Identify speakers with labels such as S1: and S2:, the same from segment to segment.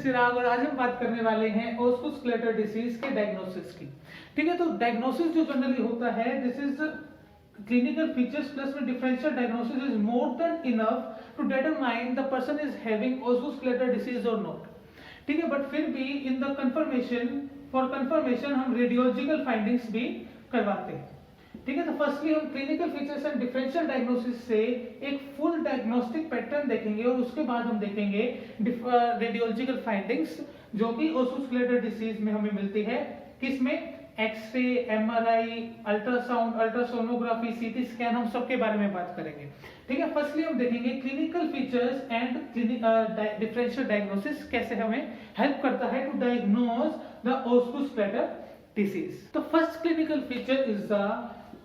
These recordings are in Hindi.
S1: इज चिराग और आज हम बात करने वाले हैं ऑस्कुस्कुलेटर डिसीज के डायग्नोसिस की। ठीक है, तो डायग्नोसिस जो जनरली होता है, this is clinical features plus में differential diagnosis is more than enough to determine the person is having Osgood Schlatter disease और नॉट। ठीक है, बट फिर भी in the confirmation for confirmation हम रेडियोलॉजिकल फाइंडिंग्स भी करवाते हैं। ठीक है, तो फर्स्टली हम clinical features and differential diagnosis से एक फुल डायग्नोस्टिक पैटर्न देखेंगे और उसके बाद हम देखेंगे रेडियोलॉजिकल फाइंडिंग्स जो कि ऑस्कुस्कुलेटर डिसीज में हमें मिलती है। किसमें? X-ray, MRI, ultrasound, ultrasonography, CT scan, हम सबके बारे में बात करेंगे। ठीक है, फर्स्टली हम देखेंगे clinical features and differential diagnosis कैसे हमें हेल्प करता है to diagnose the Osgood Schlatter disease. The first clinical feature is the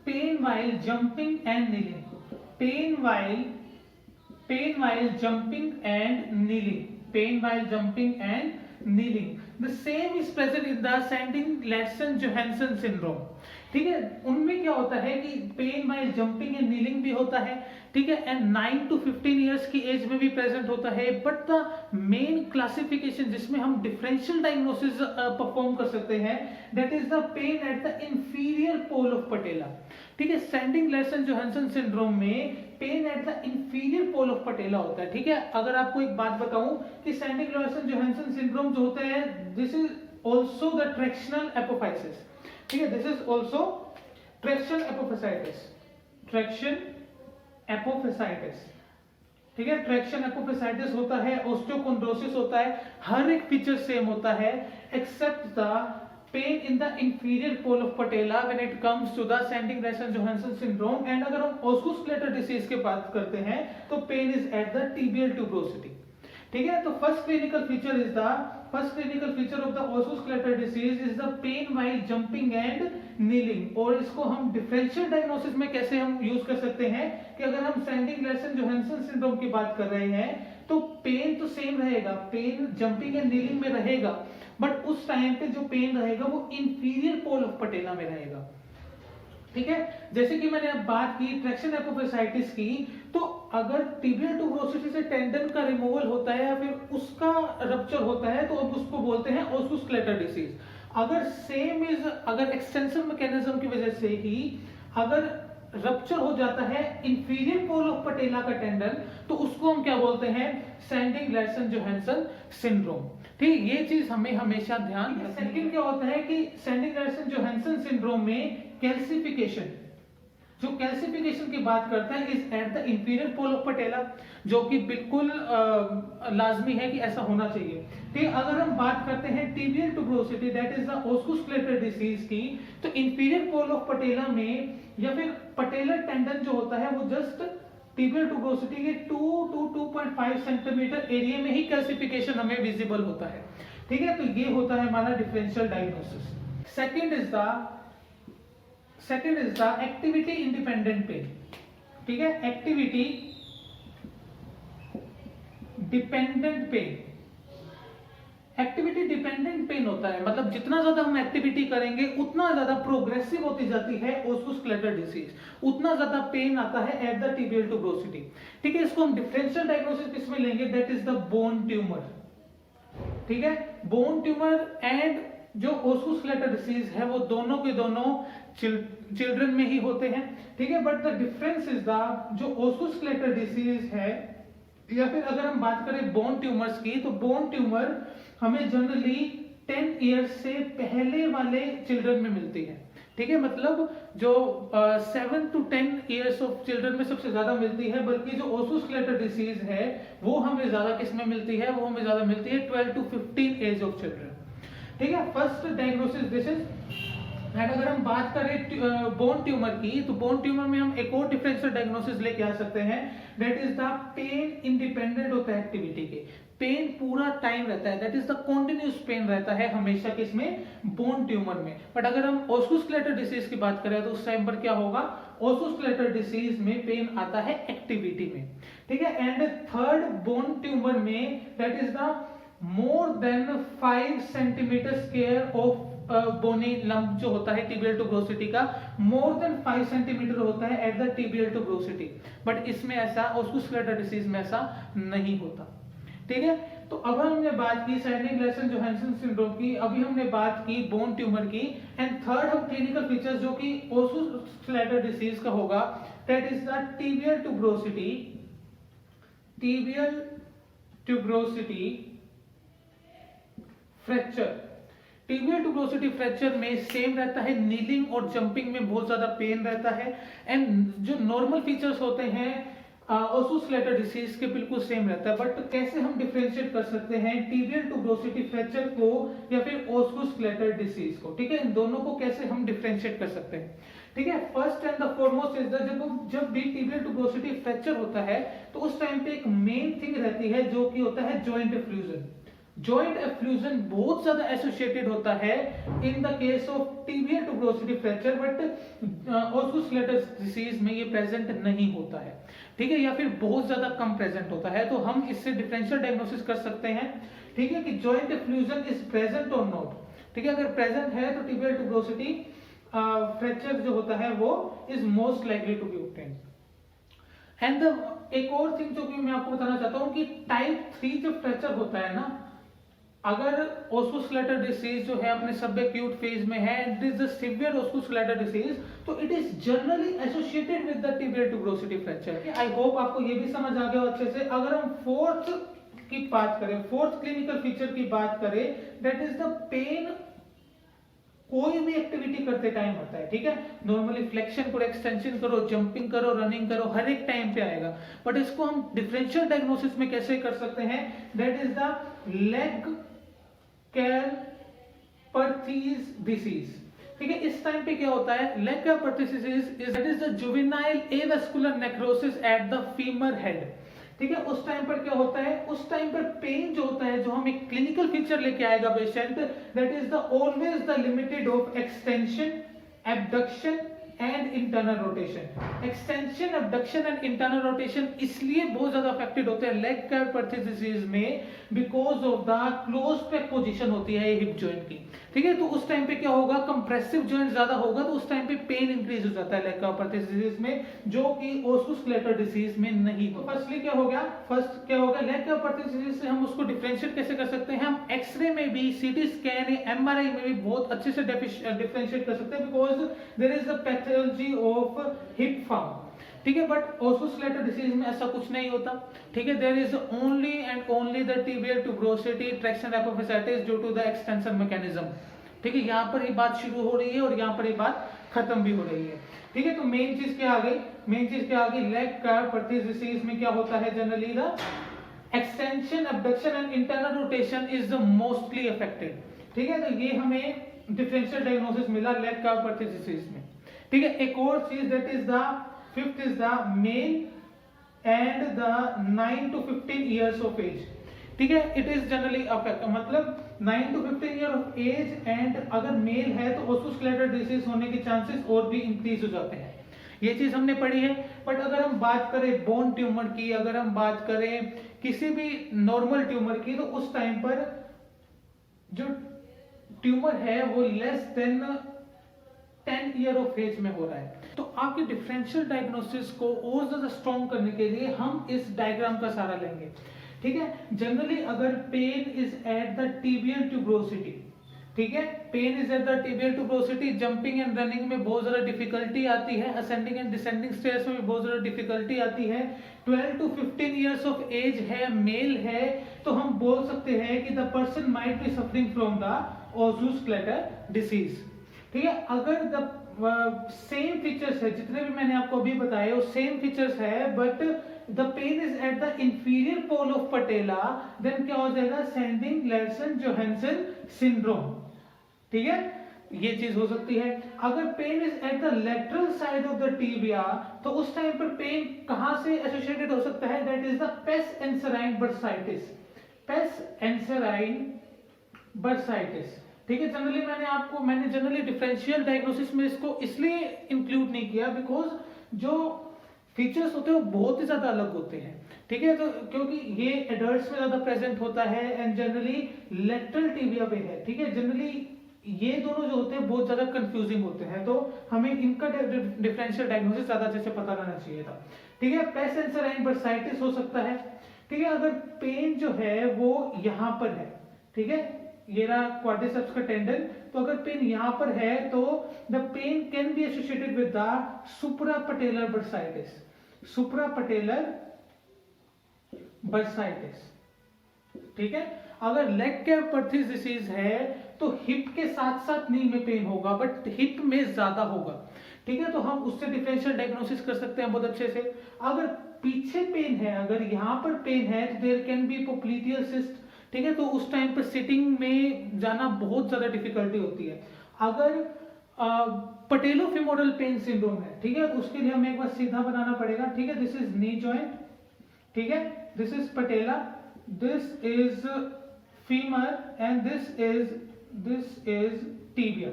S1: pain while jumping and kneeling. Pain while jumping and kneeling. Pain while jumping and kneeling. The same is present in the Sanding-Larsen-Johansson syndrome. ठीक है, उनमें क्या होता है कि pain while jumping and kneeling भी होता है। ठीक है, एंड 9 to 15 इयर्स की एज में भी प्रेजेंट होता है। बट द मेन क्लासिफिकेशन जिसमें हम डिफरेंशियल डायग्नोसिस परफॉर्म कर सकते हैं, that is the pain at the inferior pole of patella. ठीक है, सैंडिंग-लार्सन-जोहानसन सिंड्रोम में pain at the inferior pole of patella होता है। ठीक है, अगर आपको एक बात बताऊं कि सैंडिंग-लार्सन-जोहानसन सिंड्रोम जो होता है, this is also the tractional apophysis. ठीक है, this is also traction apophysitis. Traction apophysitis. ठीक है, ट्रैक्शन एपोफाइसाइटिस होता है, ऑस्टियोकोंड्रोसिस होता है, हर एक फीचर सेम होता है except the pain in the inferior pole of patella when it comes to the Sinding Larsen Johansson syndrome. And अगर हम ऑस्कुस्कुलेटर डिसीज की बात करते हैं तो pain is at the tibial tuberosity. ठीक है, तो first clinical feature of the Osgood Schlatter disease is the pain while jumping and kneeling. और इसको हम डिफरेंशियल डायग्नोसिस में कैसे हम यूज कर सकते हैं कि अगर हम सैंडिंग-लार्सन-जोहानसन सिंड्रोम की बात कर रहे हैं तो पेन तो सेम रहेगा, पेन जंपिंग एंड नीलिंग में रहेगा, बट उस टाइम पे जो पेन रहेगा वो इंफीरियर पोल ऑफ पटेला में रहेगा। ठीक है, जैसे कि मैंने अब बात की ट्रैक्शन एपोफाइसाइटिस की, तो अगर टिबियल ट्यूबरोसिटी से टेंडन का रिमूवल होता है या फिर उसका रप्चर होता है तो अब उसको बोलते हैं ऑस्कुस्कुलेटर डिसीज। अगर एक्सटेंशन मैकेनिज्म की वजह से ही अगर रप्चर हो जाता है इंफीरियर पोल ऑफ पटेला का टेंडन, तो उसको हम क्या बोलते हैं? Sending-Larsen-Johansson syndrome. ठीक, ये चीज हमें हमेशा ध्यान रखनी है। सेकंड क्या होता है कि सैंडिंग-लार्सन-जोहानसन सिंड्रोम में कैल्सिफिकेशन, जो कैल्सिफिकेशन की बात करता है is at the inferior pole of patella, जो कि बिल्कुल लाजमी है कि ऐसा होना चाहिए। ठीक, अगर हम बात करते हैं tibial tuberosity that is the Osgood Schlatter disease की, तो इंफीरियर पोल ऑफ पटेला में या फिर पटेलर टेंडन जो होता है वो जस्ट टिबियल ट्यूबरोसिटी के 2 to 2.5 सेंटीमीटर एरिया में ही कैल्सिफिकेशन हमें विजिबल होता है। ठीक है, तो ये होता है हमारा differential diagnosis. Second is the activity independent pain. ठीक है, activity dependent pain. Activity dependent pain होता है, मतलब जितना ज्यादा हम एक्टिविटी करेंगे उतना ज्यादा प्रोग्रेसिव होती जाती है ऑस्कुस्कुलेटर डिसीज, उतना ज्यादा पेन आता है एट द टिबियल ट्यूबरोसिटी। ठीक है, इसको हम डिफरेंशियल डायग्नोसिस किसमें लेंगे? That is the bone tumour. ठीक है, बोन ट्यूमर एंड जो ऑस्कुस्कुलेटर डिसीज है वो दोनों के दोनों चिल्ड्रन में ही होते हैं। ठीक है, but the difference is the जो ऑस्कुस्कुलेटर डिसीज है या फिर अगर हम बात करें बोन ट्यूमर्स की, तो बोन ट्यूमर हमें जनरली 10 इयर्स से पहले वाले चिल्ड्रन में मिलती है। ठीक है, मतलब जो 7 to 10 इयर्स ऑफ चिल्ड्रन में सबसे ज्यादा मिलती है, बल्कि जो ऑस्कुस्कुलेटर डिसीज है वो हमें ज्यादा किसमें मिलती है? वो हमें ज्यादा मिलती है 12 to 15 एज ऑफ चिल्ड्रन। ठीक है, first diagnosis this is. And अगर हम बात करें बोन ट्यूमर की, तो बोन ट्यूमर में हम एक और डिफरेंशियल डायग्नोसिस लेके आ सकते हैं, that is the pain independent होता है एक्टिविटी के। पेन पूरा टाइम रहता है, that is the continuous pain रहता है हमेशा किसमें? बोन ट्यूमर में। बट अगर हम ऑस्कुस्कुलेटर डिसीज की बात करें तो उस टाइम पर क्या होगा? ऑस्कुस्कुलेटर डिसीज में पेन आता है एक्टिविटी में। ठीक है, एंड थर्ड बोन ट्यूमर में that is the more than 5 centimetre square of bony lump जो होता है टिबियल ट्यूबरोसिटी का, मोर देन 5 सेंटीमीटर होता है eight the tibial tuberosity. But इसमें ऐसा ऑस्कुस्कुलेटर डिसीज में ऐसा नहीं होता। ठीक है, तो अब हमने बात की सैंडिंग लैरसन जोहानसन सिंड्रोम की, अभी हमने बात की बोन ट्यूमर की, एंड थर्ड हम क्लिनिकल फीचर्स जो कि ओस्सोस्केलेटल डिसीज का होगा, that is the tibial tuberosity fracture. Tibial tuberosity fracture में सेम रहता है, नीलिंग और जंपिंग में बहुत ज्यादा पेन रहता है, एंड जो नॉर्मल फीचर्स होते हैं ओस्सोस्केलेटल डिसीज के बिल्कुल सेम रहता है। बट कैसे हम डिफरेंशिएट कर सकते हैं टिबियल ट्यूबरोसिटी फ्रैक्चर को या फिर ओस्सोस्केलेटल डिसीज को, ठीक है, इन दोनों को कैसे हम डिफरेंशिएट कर सकते हैं, ठीक है। First and the foremost is the जब भी टिबियल ट्यूबरोसिटी फ्रैक्चर होता है तो उस टाइम पे एक मेन थिंग रहती है जो कि होता है जॉइंट एफ्यूजन। जॉइंट एफ्यूजन बहुत ज्यादा एसोसिएटेड होता है in the case of tibial tuberosity fracture, but Osgood Schlatter disease में ये प्रेजेंट नहीं होता है, ठीक है, या फिर बहुत ज्यादा कम प्रेजेंट होता है। तो हम इससे डिफरेंशियल डायग्नोसिस कर सकते हैं, ठीक है, कि जॉइंट एफ्यूजन इज प्रेजेंट और नॉट, ठीक है। अगर प्रेजेंट है तो टिबियल ट्यूबरोसिटी फ्रैक्चर जो होता है वो is most likely to be obtained. And एक और थिंग जो कि मैं आपको बताना चाहता हूं कि टाइप 3 जो फ्रैक्चर होता है ना, अगर ओस्सोस्केलेटल डिसीज जो है अपने सब एक्यूट फेज में है, it is the severe Osgood Schlatter disease, तो it is generally associated with the tibial tuberosity fracture. I hope आपको ये भी समझ आ गया अच्छे से। अगर हम फोर्थ की बात करें, फोर्थ क्लिनिकल फीचर की बात करें, दैट इज द पेन कोई भी एक्टिविटी करते टाइम होता है, ठीक है। नॉर्मली फ्लेक्शन करो, एक्सटेंशन करो, जंपिंग करो, रनिंग करो, हर एक टाइम पे आएगा। बट इसको हम डिफरेंशियल डायग्नोसिस में कैसे कर सकते हैं, that is the Legg Calve Perthes disease, ठीक है। इस टाइम पे क्या होता है, Legg Calve Perthes disease is the juvenile avascular necrosis at the femur head, ठीक है। उस टाइम पर क्या होता है, उस टाइम पर पेन जो होता है, जो हम एक क्लिनिकल फीचर लेके आएगा patient, that is the always the limited of extension, abduction and internal rotation. Extension, abduction and internal rotation इसलिए बहुत ज्यादा अफेक्टेड होते हैं लेग कैलपर्थीज डिसीज में, because of the close pack position होती है हिप जॉइंट की, ठीक है। तो उस टाइम पे क्या होगा, कंप्रेसिव जॉइंट ज्यादा होगा, तो उस टाइम पे पेन इंक्रीज हो जाता है लेग कैलपर्थीज डिसीज में, जो कि ओस्सोस्केलेटल डिसीज में नहीं होता। फर्स्टली क्या हो गया, फर्स्ट क्या होगा, लेग कैलपर्थीज डिसीज से हम उसको डिफरेंशिएट कैसे कर सकते हैं, हम एक्सरे में भी, सीटी स्कैन या एमआरआई में भी बहुत अच्छे से डिफरेंशिएट कर सकते हैं, because there is a pathology of hip found, ठीक है। बट ओस्सोस्केलेटल डिसीज में ऐसा कुछ नहीं होता, ठीक है। There is only and only the tibial tuberosity traction apophysitis due to the extension mechanism, ठीक है। यहाँ पर ये बात शुरू हो रही है और यहाँ पर ये बात खत्म भी हो रही है, ठीक है। तो मेन चीज क्या आ गई, मेन चीज क्या आ गई, लेग कैलपर्थीज डिसीज में क्या होता है, generally the extension, abduction and internal rotation is the mostly affected, ठीक है। तो ये हमें डिफरेंशियल डायग्नोसिस मिला लेग कैलपर्थीज डिसीज में, ठीक है। एक और चीज, that is the fifth is the male and the 9 to 15 years of age, ठीक है। इट इज जनरली अफेक्ट, मतलब 9 to 15 year of age, and अगर मेल है तो ओस्सोस्केलेटल डिसीज होने के चांसेस और भी इंक्रीज हो जाते हैं, ये चीज हमने पढ़ी है। बट अगर हम बात करें बोन ट्यूमर की, अगर हम बात करें किसी भी नॉर्मल ट्यूमर की, तो उस टाइम पर जो ट्यूमर है वो less than 10 year of age में हो रहा है। तो आपके डिफरेंशियल डायग्नोसिस को और ज्यादा स्ट्रॉन्ग करने के लिए हम इस डायग्राम का सहारा लेंगे, ठीक है। जनरली अगर pain is at the tibial tuberosity, ठीक है, pain is at the tibial tuberosity, jumping and running में बहुत ज्यादा डिफिकल्टी आती है, असेंडिंग एंड डिसेंडिंग स्टेयर्स में भी बहुत ज्यादा डिफिकल्टी आती है, 12 to 15 इयर्स ऑफ एज है, मेल है, तो हम बोल सकते हैं कि the person might be suffering from the osgood schlatter disease, ठीक है। अगर द सेम फीचर्स है, जितने भी मैंने आपको अभी बताए वो सेम फीचर्स है, but the pain is at the inferior pole of patella, then क्या हो जाएगा, सैंडिंग लैरसन जोहानसन सिंड्रोम, ठीक है, ये चीज हो सकती है। अगर pain is at the lateral side of the tibia, तो उस टाइम पर पेन कहां से एसोसिएटेड हो सकता है, that is the pes anserine bursitis, pes anserine bursitis, ठीक है। मैंने जनरली डिफरेंशियल डायग्नोसिस में इसको इसलिए इंक्लूड नहीं किया, बिकॉज जो फीचर्स होते हैं वो बहुत ही ज्यादा अलग होते हैं, ठीक है। तो क्योंकि ये एडल्ट्स में ज्यादा प्रेजेंट होता है एंड जनरली लेटरल टिबिया पे है, ठीक है। जनरली ये दोनों जो होते हैं बहुत ज्यादा कंफ्यूजिंग होते हैं, तो हमें इनका डिफरेंशियल डायग्नोसिस ज्यादा अच्छे से पता रहना चाहिए था, ठीक है। पेस एंसराइन बर्साइटिस हो सकता है, ठीक है, अगर पेन जो है वो यहां पर है, ठीक है, ये रहा क्वाड्रिसेप्स का टेंडन, तो अगर पेन यहां पर है तो the pain can be associated with the suprapatellar bursitis, suprapatellar bursitis. ठीक है, अगर लेग कैपर्थिस डिसीज है तो हिप के साथ साथ नी में पेन होगा, बट हिप में ज्यादा होगा। ठीक है, तो हम उससे डिफरेंशियल डायग्नोसिस कर सकते हैं बहुत अच्छे से। अगर पीछे पेन है, अगर यहाँ पर पेन है तो there can be popliteal cyst. ठीक है, तो उस टाइम पर सिटिंग में जाना बहुत ज्यादा डिफिकल्टी होती है। अगर पटेलोफेमोरल पेन सिंड्रोम है, ठीक है, उसके लिए हमें एक बार सीधा बनाना पड़ेगा। ठीक है, दिस इज नी जॉइंट, ठीक है, this is patella, this is femur and this is tibia.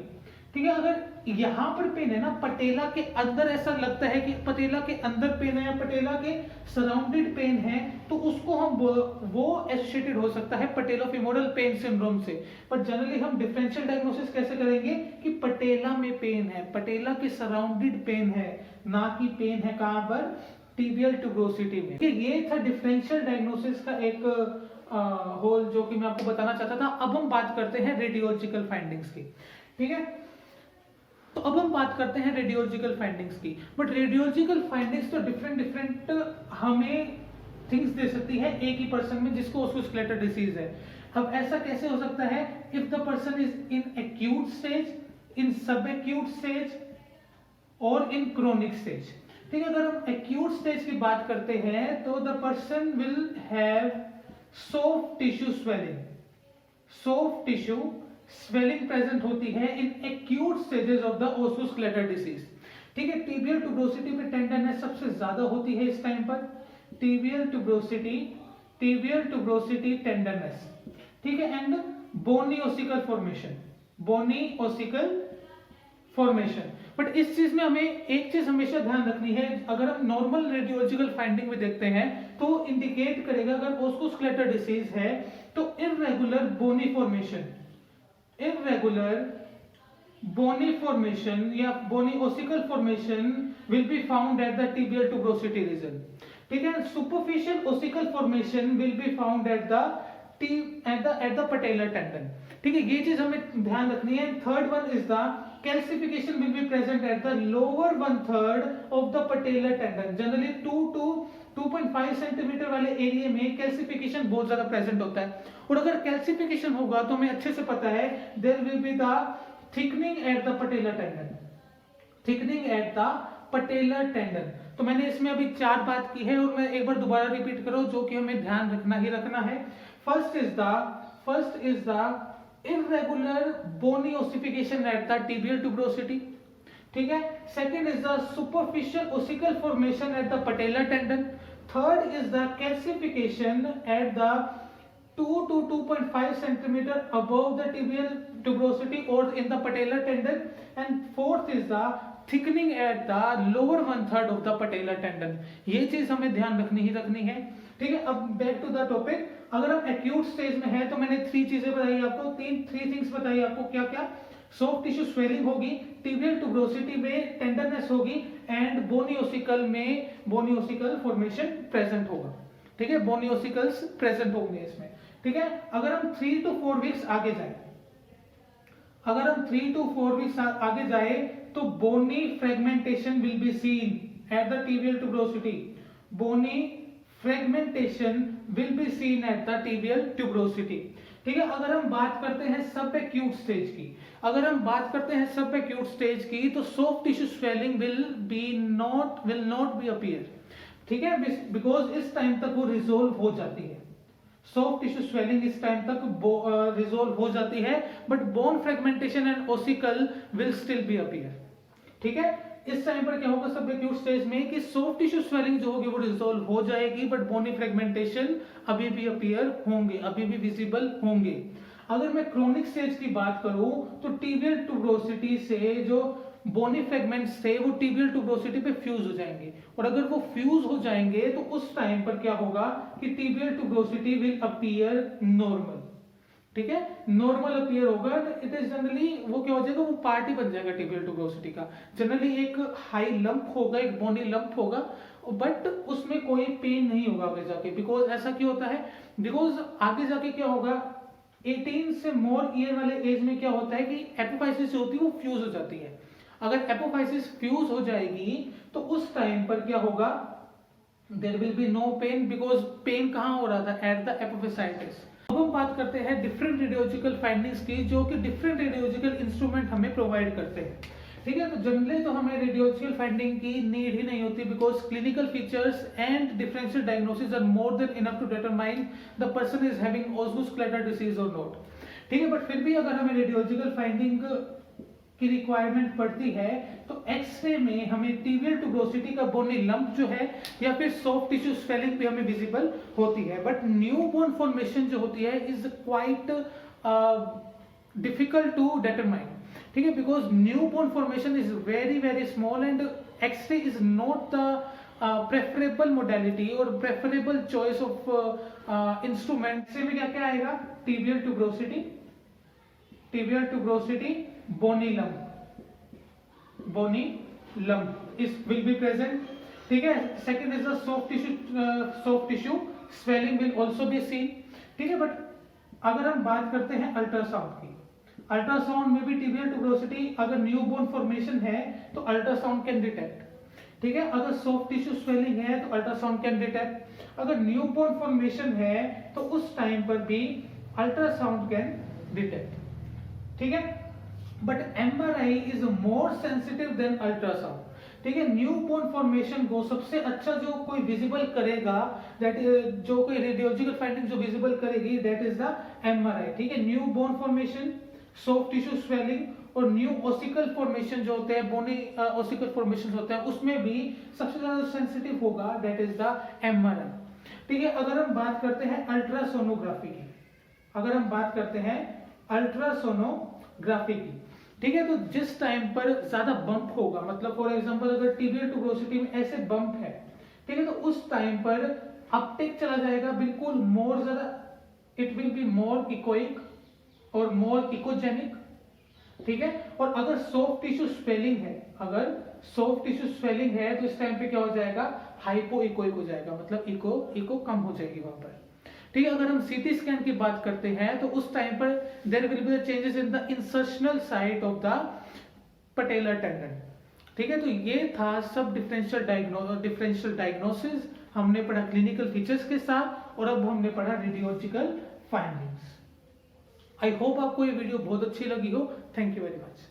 S1: ठीक है, अगर यहां पर पेन है ना, पटेला के अंदर ऐसा लगता है कि पटेला के अंदर पेन है या पटेला के सराउंडेड पेन है, तो उसको हम वो एसोसिएटेड हो सकता है पटेलोफेमोरल पेन सिंड्रोम से। पर जनरली हम डिफरेंशियल डायग्नोसिस कैसे करेंगे कि पटेला में पेन है, पटेला के सराउंडेड पेन है, ना कि पेन है कहां पर, टिबियल ट्यूबरोसिटी में। ये था डिफरेंशियल डायग्नोसिस का एक होल जो कि मैं आपको बताना चाहता था। अब हम बात करते हैं रेडियोलॉजिकल फाइंडिंग्स की। ठीक है, तो अब हम बात करते हैं रेडियोलॉजिकल फाइंडिंग्स की। बट रेडियोलॉजिकल फाइंडिंग्स तो डिफरेंट हमें थिंग्स दे सकती है एक ही पर्सन में जिसको ओस्कुलर डिसीज है। अब ऐसा कैसे हो सकता है, if the person is in acute stage, in sub acute stage और इन क्रोनिक स्टेज। ठीक है, अगर हम एक्यूट स्टेज की बात करते हैं तो the person will have soft tissue swelling, soft tissue swelling present होती है in acute stages of the osgood disease. ठीक है, टिबियल ट्यूबरोसिटी में टेंडरनेस सबसे ज्यादा होती है इस टाइम पर, टिबियल ट्यूबरोसिटी टेंडरनेस। ठीक है, and bony ossicle formation, bony ossicle formation. But इस चीज में हमें एक चीज हमेशा ध्यान रखनी है, अगर हम नॉर्मल रेडियोलॉजिकल फाइंडिंग में देखते हैं तो इंडिकेट करेगा अगर ओस्कुलर डिसीज है तो इररेगुलर बोनी फॉर्मेशन, irregular bony formation या bony ossicle formation will be found at the tibial tuberosity region. ठीक है, superficial ossicle formation will be found at the patellar tendon. ठीक है, ये चीज हमें ध्यान रखनी है। Third one is the calcification will be present at the lower 1/3 of the patellar tendon. Generally 2 to 2.5 centimetre वाले एरिया में कैल्सिफिकेशन बहुत ज्यादा प्रेजेंट होता है। और अगर कैल्सिफिकेशन होगा तो हमें अच्छे से पता है there will be the thickening at the patellar tendon, thickening at the patellar tendon. तो मैंने इसमें अभी 4 बात की है और मैं एक बार दोबारा रिपीट करूं जो कि हमें ध्यान रखना ही रखना है। First is the irregular bony ossification at the tibial tuberosity. ठीक है, second is the superficial ossicle formation eight the patellar tendon. Third is the calcification at the 2 to 2.5 centimeter above the tibial tuberosity or in the patellar tendon, and fourth is the thickening at the lower 1/3 of the patellar tendon. ये चीज हमें ध्यान रखनी ही रखनी है। ठीक है, अब बैक टू द टॉपिक। अगर हम एक्यूट स्टेज में है तो मैंने 3 चीजें बताई आपको, 3 थिंग्स बताई आपको, क्या क्या, सॉफ्ट टिश्यू स्वेलिंग होगी, टिबियल ट्यूबरोसिटी में टेंडरनेस होगी एंड बोनी ओसिकल में बोनी ओसिकल फॉर्मेशन प्रेजेंट होगा। ठीक है, बोनी ओसिकल्स प्रेजेंट होंगे इसमें। ठीक है, अगर हम 3 to 4 वीक्स आगे जाए, अगर हम 3 to 4 वीक्स आगे जाए तो bony fragmentation will be seen at the tibial tuberosity, bony fragmentation will be seen at the tibial tuberosity. ठीक है, अगर हम बात करते हैं सब एक्यूट स्टेज की, अगर हम बात करते हैं सब एक्यूट स्टेज की तो soft tissue swelling will not be appear. ठीक है, बिकॉज इस टाइम तक वो रिजोल्व हो जाती है, सॉफ्ट टिश्यू स्वेलिंग इस टाइम तक रिजोल्व हो जाती है, but bone fragmentation and ossicle will still be appear. ठीक है, इस टाइम पर क्या होगा सब एक्यूट स्टेज में कि सॉफ्ट टिश्यू स्वेलिंग जो होगी वो रिजोल्व हो जाएगी, बट बोनी फ्रेगमेंटेशन अभी भी अपीयर होंगे, अभी भी विजिबल होंगे। अगर मैं क्रोनिक स्टेज की बात करूं तो टिबियल ट्यूबरोसिटी से जो बोनी फ्रेगमेंट्स थे वो टिबियल ट्यूबरोसिटी पे फ्यूज हो जाएंगे, और अगर वो फ्यूज हो जाएंगे तो उस टाइम पर क्या होगा कि tibial tuberosity will appear normal. ठीक है, नॉर्मल अपीयर होगा। इट इज जनरली वो क्या हो जाएगा, वो पार्ट ही बन जाएगा टिबियल ट्यूबरोसिटी का। जनरली एक हाई लंप होगा, एक बोनी लंप होगा, बट उसमें कोई पेन नहीं होगा आगे जाके। बिकॉज ऐसा क्यों होता है, बिकॉज आगे जाके क्या होगा, 18 से मोर ईयर वाले एज में क्या होता है कि एपोफाइसिस जो होती है वो फ्यूज हो जाती है। अगर एपोफाइसिस फ्यूज हो जाएगी तो उस टाइम पर क्या होगा, there will be no pain, because pain कहाँ हो रहा था, एट द एपोफाइसाइटिस। अब हम बात करते हैं डिफरेंट रेडियोलॉजिकल फाइंडिंग्स की, जो कि डिफरेंट रेडियोलॉजिकल इंस्ट्रूमेंट हमें प्रोवाइड करते हैं। ठीक है, तो जनरली तो हमें रेडियोलॉजिकल फाइंडिंग की नीड ही नहीं होती, because clinical features and differential diagnosis are more than enough to determine the person is having osgood schlatter disease और नॉट। ठीक है, बट फिर भी अगर हमें रेडियोलॉजिकल फाइंडिंग की रिक्वायरमेंट पड़ती है तो एक्सरे में हमें टिबियल ट्यूबरोसिटी का बोनी लंप जो है या फिर सॉफ्ट टिश्यू स्वेलिंग भी हमें विजिबल होती है। बट न्यूबॉर्न फॉर्मेशन जो होती है is quite difficult to determine. ठीक है, because newborn formation is very very small and xray is not the preferable modality और preferable choice of instrument. Xray में क्या क्या आएगा, tibial tuberosity, tibial tuberosity, bony lump is will be present। ठीक है, second is the soft tissue swelling will also be seen। ठीक है, बट अगर हम बात करते हैं अल्ट्रासाउंड की, अल्ट्रासाउंड में भी टिबियल ट्यूबरोसिटी अगर न्यूबॉर्न फॉर्मेशन है तो अल्ट्रासाउंड कैन डिटेक्ट। ठीक है, अगर सॉफ्ट टिश्यू स्वेलिंग है तो अल्ट्रासाउंड कैन डिटेक्ट, अगर न्यूबॉर्न फॉर्मेशन है तो उस टाइम पर भी अल्ट्रासाउंड कैन डिटेक्ट। ठीक है, but MRI is more sensitive then ultrasound. ठीक है, न्यूबॉर्न फॉर्मेशन को सबसे अच्छा जो कोई विजिबल करेगा, दैट जो कोई रेडियोलॉजिकल फाइंडिंग जो विजिबल करेगी, दैट इज द MRI। ठीक है, newborn formation, soft tissue swelling और न्यू ओसिकल फॉर्मेशन जो होते हैं, बोनी ओसिकल फॉर्मेशन होते हैं, उसमें भी सबसे ज्यादा सेंसिटिव होगा, दैट इज द MRI। ठीक है, अगर हम बात करते हैं अल्ट्रासोनोग्राफी की, अगर हम बात करते हैं अल्ट्रासोनोग्राफी की, ठीक है, तो जिस टाइम पर ज्यादा बंप होगा, मतलब फॉर एग्जांपल अगर टिबियल ट्यूबरोसिटी में ऐसे बंप है, ठीक है, तो उस टाइम पर अपटेक चला जाएगा बिल्कुल मोर ज्यादा, it will be more echoic और मोर इकोजेनिक। ठीक है, और अगर सॉफ्ट टिश्यू स्वेलिंग है, अगर सॉफ्ट टिश्यू स्वेलिंग है तो इस टाइम पे क्या हो जाएगा, हाइपो इकोइक हो जाएगा, मतलब इको कम हो जाएगी वहां पर। ठीक है, अगर हम सीटी स्कैन की बात करते हैं तो उस टाइम पर there will be the changes in the insertional site of the patellar tendon. ठीक है, तो ये था सब डिफरेंशियल डायग्नोसिस, हमने पढ़ा क्लिनिकल फीचर्स के साथ, और अब हमने पढ़ा रेडियोलॉजिकल फाइंडिंग्स। आई होप आपको ये वीडियो बहुत अच्छी लगी हो। Thank you very much.